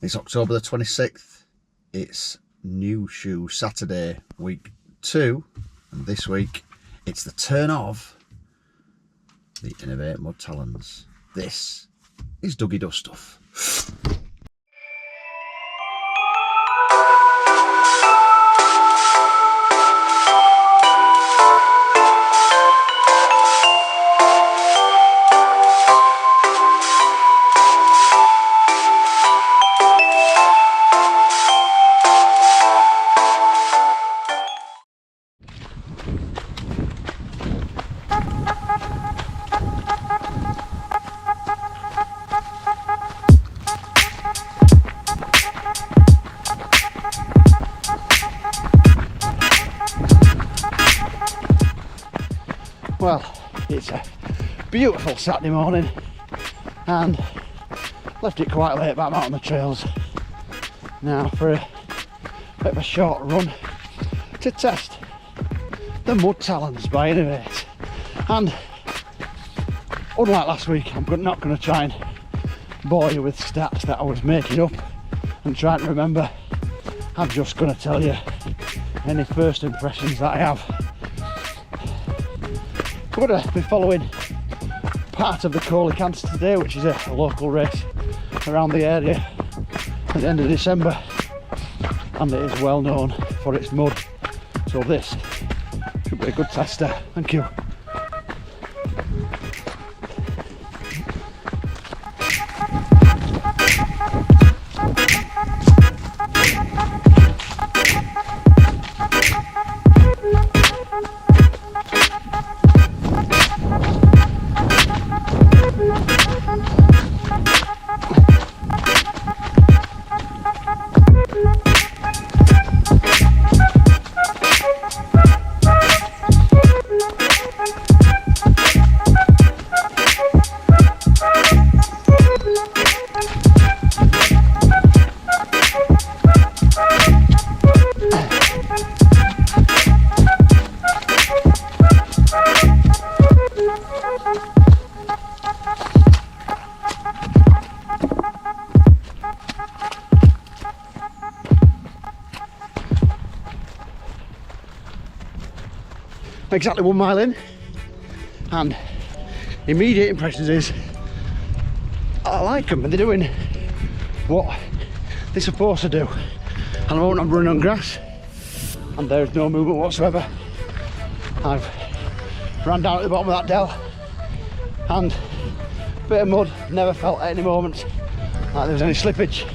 It's October the 26th. It's New Shoe Saturday, week 2. And this week, it's the turn of the Innovate Mudtalons. This is Dougie Does Stuff. Well, it's a beautiful Saturday morning and left it quite late back out on the trails now for a bit of a short run to test the Mudtalons by Innovate. And unlike last week, I'm not going to try and bore you with stats that I was making up and trying to remember. I'm just going to tell you any first impressions that I have. I'm going to be following part of the Coley canter today, which is a local race around the area at the end of December, and it is well known for its mud, so this should be a good tester. Thank you. Exactly 1 mile in, and immediate impressions is I like them, and they're doing what they're supposed to do. And I won't, I'm running on grass and there's no movement whatsoever. I've ran down at the bottom of that dell and a bit of mud, never felt at any moment like there was any slippage.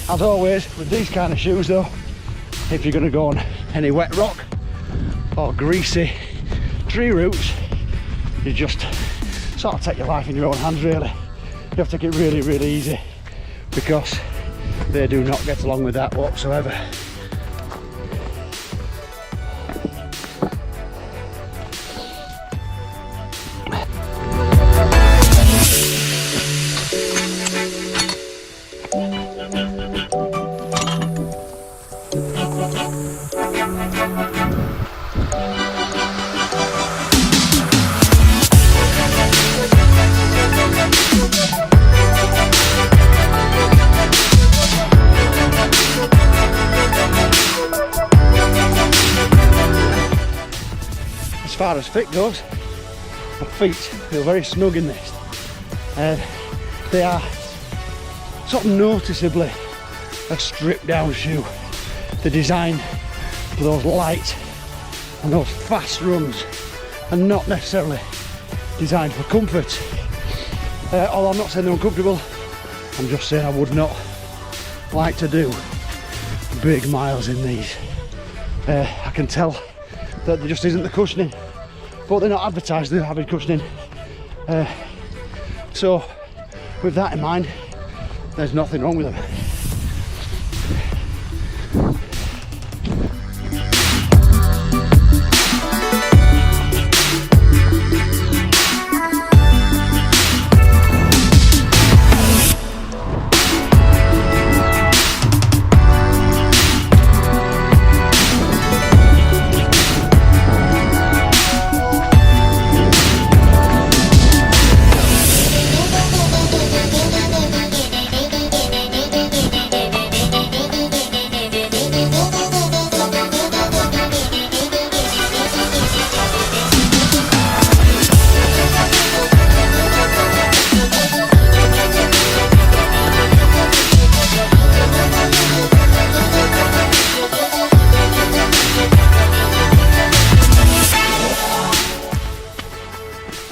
As always with these kind of shoes though, if you're going to go on any wet rock or greasy tree roots, you just sort of take your life in your own hands really. You have to take it really, really easy because they do not get along with that whatsoever. As far as fit goes, my feet feel very snug in this. They are sort of noticeably a stripped down shoe. They're designed for those light and those fast runs and not necessarily designed for comfort. Although I'm not saying they're uncomfortable, I'm just saying I would not like to do big miles in these. I can tell that there just isn't the cushioning, but they're not advertised as having cushioning. So with that in mind, there's nothing wrong with them.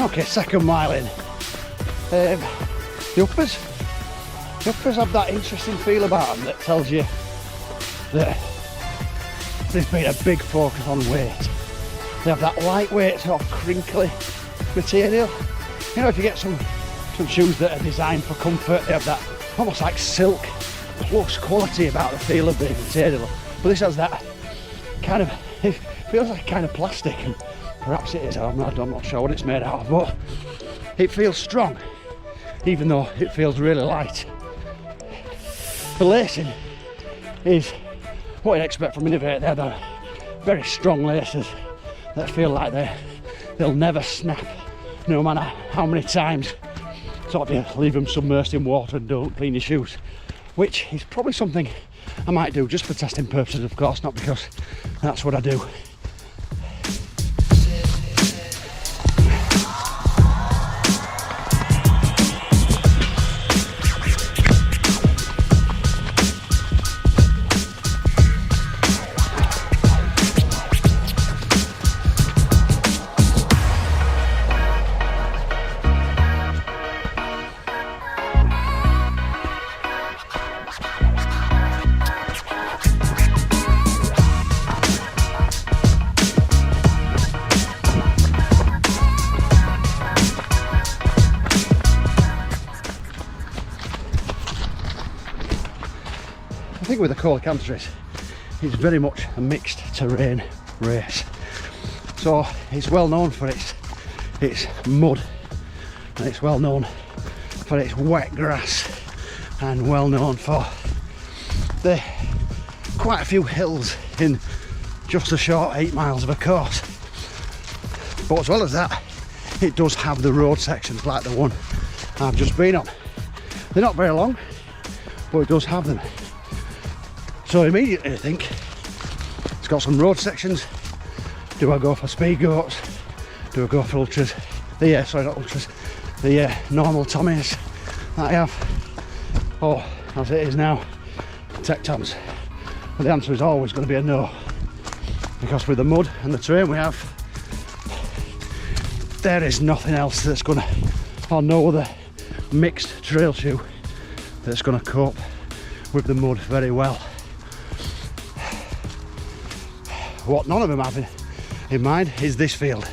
Okay, second mile in. The uppers have that interesting feel about them that tells you that there's been a big focus on weight. They have that lightweight, sort of crinkly material. You know, if you get some shoes that are designed for comfort, they have that almost like silk plus quality about the feel of the material. But this has that kind of, it feels like kind of plastic, and perhaps it is, I'm not sure what it's made out of, but it feels strong, even though it feels really light. The lacing is what you'd expect from Innovate. They're the very strong laces that feel like they'll never snap, no matter how many times sort of you leave them submersed in water and don't clean your shoes, which is probably something I might do just for testing purposes, of course, not because that's what I do. I think with the Coley Canter it's very much a mixed terrain race. So it's well known for its mud, and it's well known for its wet grass, and well known for the quite a few hills in just a short 8 miles of a course. But as well as that, it does have the road sections like the one I've just been on. They're not very long, but it does have them. So immediately I think it's got some road sections. Do I go for speed goats? Do I go for ultras? Sorry, not ultras. The normal Tommies that I have, or as it is now, Tectons. But the answer is always going to be a no, because with the mud and the terrain we have, there is nothing else that's going to, or no other mixed trail shoe that's going to cope with the mud very well. What none of them have in mind is this field.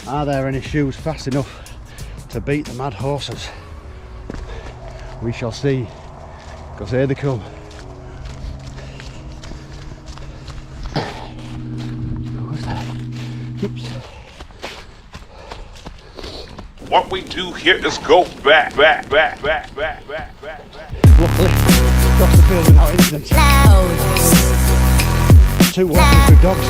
Are there any shoes fast enough to beat the mad horses? We shall see, because here they come. Oops. What we do here is go back. Luckily, across the field without incident. Two walkers with dogs,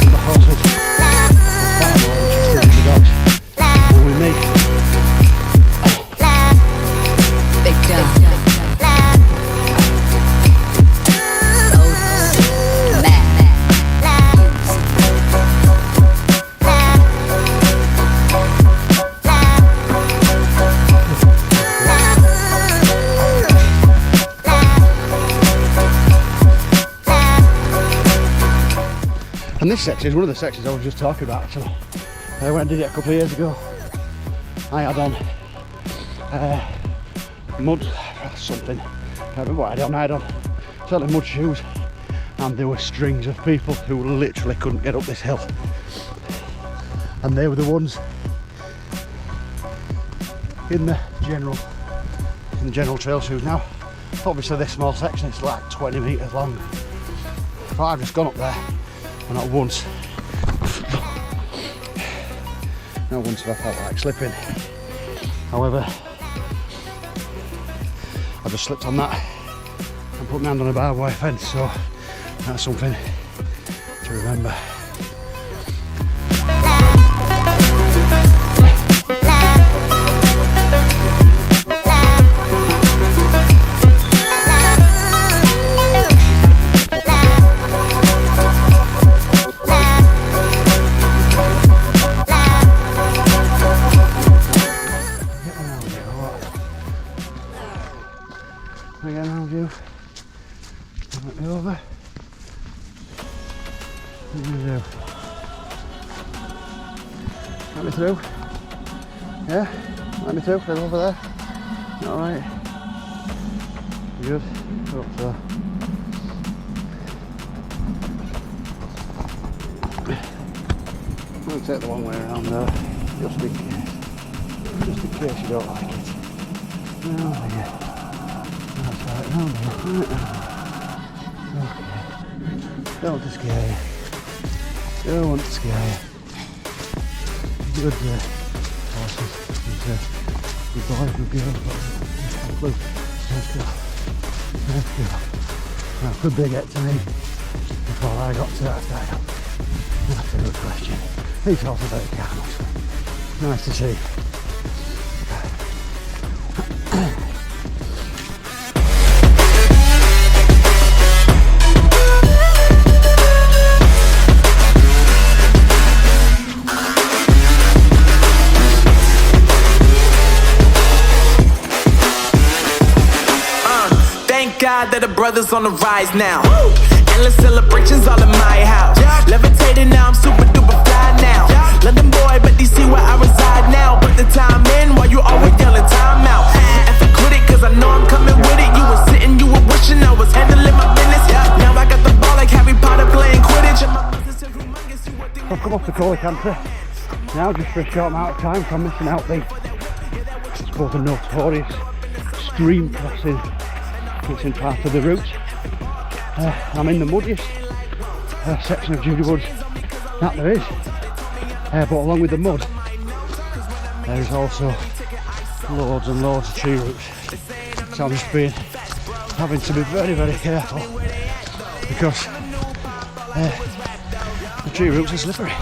and the horses far more interested in the dogs than with me. Big jump. And this section is one of the sections I was just talking about actually. When I did it a couple of years ago, I had on mud something, I can't remember what I had on, certainly mud shoes, and there were strings of people who literally couldn't get up this hill, and they were the ones in the general trail shoes. Now obviously this small section is like 20 metres long, but I've just gone up there and not once have I felt like slipping. However, I just slipped on that and put my hand on a barbed wire fence, so that's something to remember. Again, around you. Let me over. What are you gonna do? Let me through. Yeah, let me through. Right over there. Alright. Good. Up there. I'm going to take the one way around there, just in case you don't like it. Oh yeah. That's right, round there. Okay. Don't want to scare you. Don't want to scare you. Good horses. Good boys, good girls. Good. Let's go. Let's go. Now could they get to me before I got to that side? That's a good question. These horses are very calm. Nice to see. Thank God that the brothers on the rise now. Endless celebrations all in my house. Levitating now, I'm super duper fly now. London boy, but they see where I reside now. Put the time in while you always yelling time out. And for quit it, cause I know I'm coming with it. You were sitting, you were wishing I was handling my business. Now I got the ball like Harry Potter playing Quidditch. And my business is humongous. I've come off the Coley country now just for a short amount of time, so I'm missing out the, I suppose, the notorious stream crossing which in part of the route. I'm in the muddiest section of Judy Woods that there is, but along with the mud there is also loads and loads of tree roots, so I'm just having to be very, very careful because the tree roots are slippery.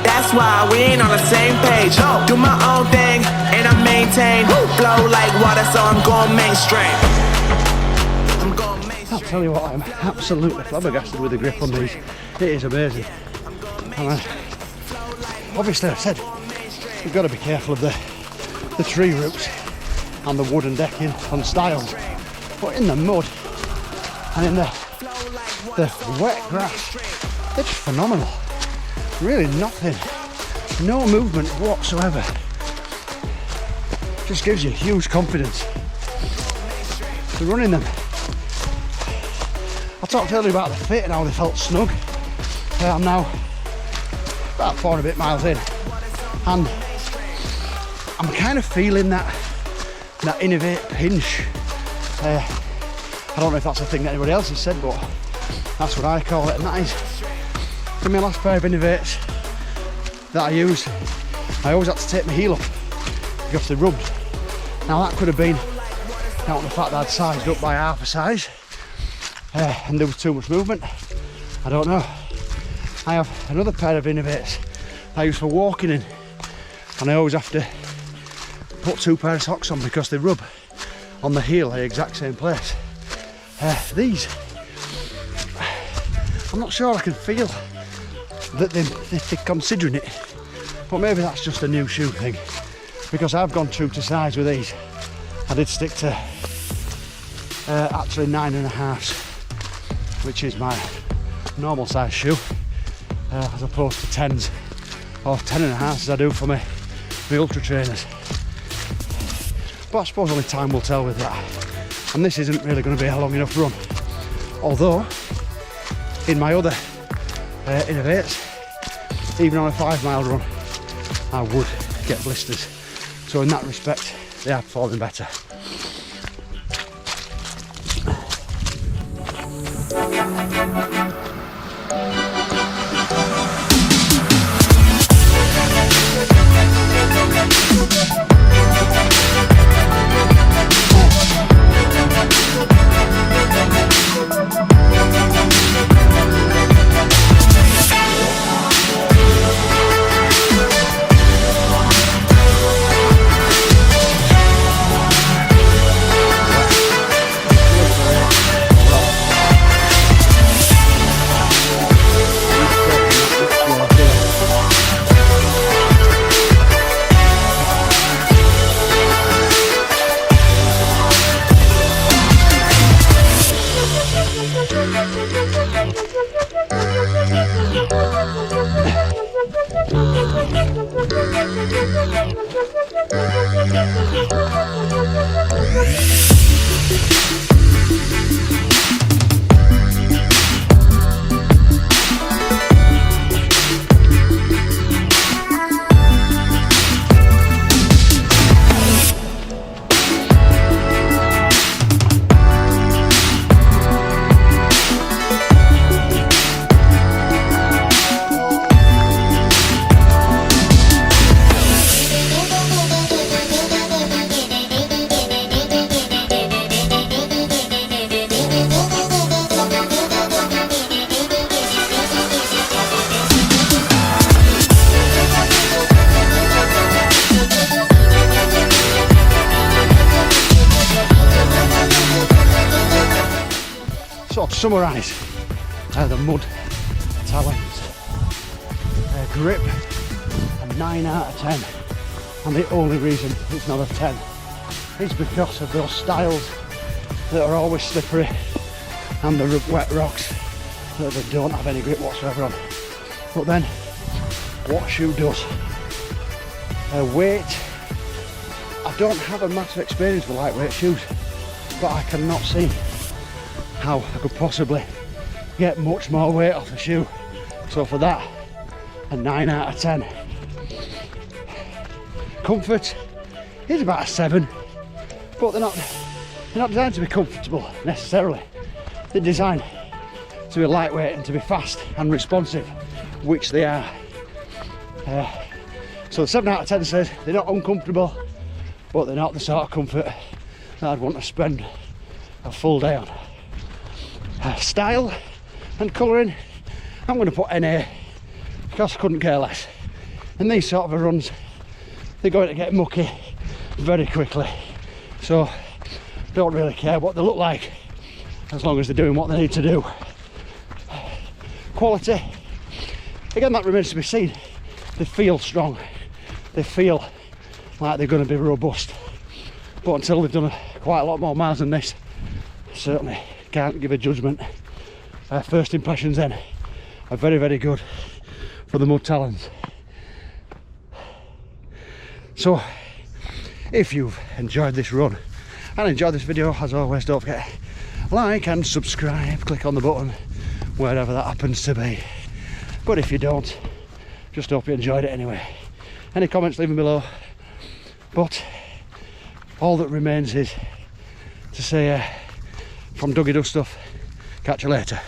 That's why we ain't on the same page. Do my own thing and I maintain. Flow like water, so I'm going mainstream. I'll tell you what, I'm absolutely flabbergasted with the grip on these. It is amazing. And obviously I've said you've got to be careful of the tree roots and the wooden decking and styles. But in the mud and in the wet grass, they're just phenomenal. Really nothing, no movement whatsoever. Just gives you huge confidence to running them. I talked earlier about the fit and how they felt snug. I'm now about 4 and a bit miles in, and I'm kind of feeling that innovate pinch. I don't know if that's a thing that anybody else has said, but that's what I call it, and that is, for my last pair of innovates that I use, I always had to take my heel up because they rubbed. Now that could have been down to the fact that I'd sized up by half a size and there was too much movement. I don't know. I have another pair of innovates I use for walking in, and I always have to put 2 pairs of socks on because they rub on the heel at the exact same place. These, I'm not sure I can feel that they're considering it, but maybe that's just a new shoe thing, because I've gone true to size with these. I did stick to actually 9.5, which is my normal size shoe, as opposed to 10s or 10.5 as I do for my ultra trainers. But I suppose only time will tell with that, and this isn't really going to be a long enough run. Although in my other innovates, even on a 5-mile run, I would get blisters. So in that respect, they are performing better. summarise the Mudtalons. Grip a 9 out of 10, and the only reason it's not a 10 is because of those styles that are always slippery and the wet rocks that they don't have any grip whatsoever on. But then, what shoe does? Weight. I don't have a massive experience with lightweight shoes, but I cannot see how I could possibly get much more weight off the shoe. So for that, a 9 out of 10. Comfort is about a 7, but they're not designed to be comfortable necessarily. They're designed to be lightweight and to be fast and responsive, which they are. So the 7 out of 10 says they're not uncomfortable, but they're not the sort of comfort that I'd want to spend a full day on. Style and colouring, I'm going to put NA, because I couldn't care less. And these sort of runs, they're going to get mucky very quickly, so don't really care what they look like as long as they're doing what they need to do. Quality, again, that remains to be seen. They feel strong, they feel like they're going to be robust, but until they've done quite a lot more miles than this, I certainly can't give a judgment. First impressions then are very, very good for the Mudtalons. So if you've enjoyed this run and enjoyed this video, as always, don't forget, like and subscribe, click on the button wherever that happens to be. But if you don't, just hope you enjoyed it anyway. Any comments, leave them below. But all that remains is to say, from Dougie Does Stuff, catch you later.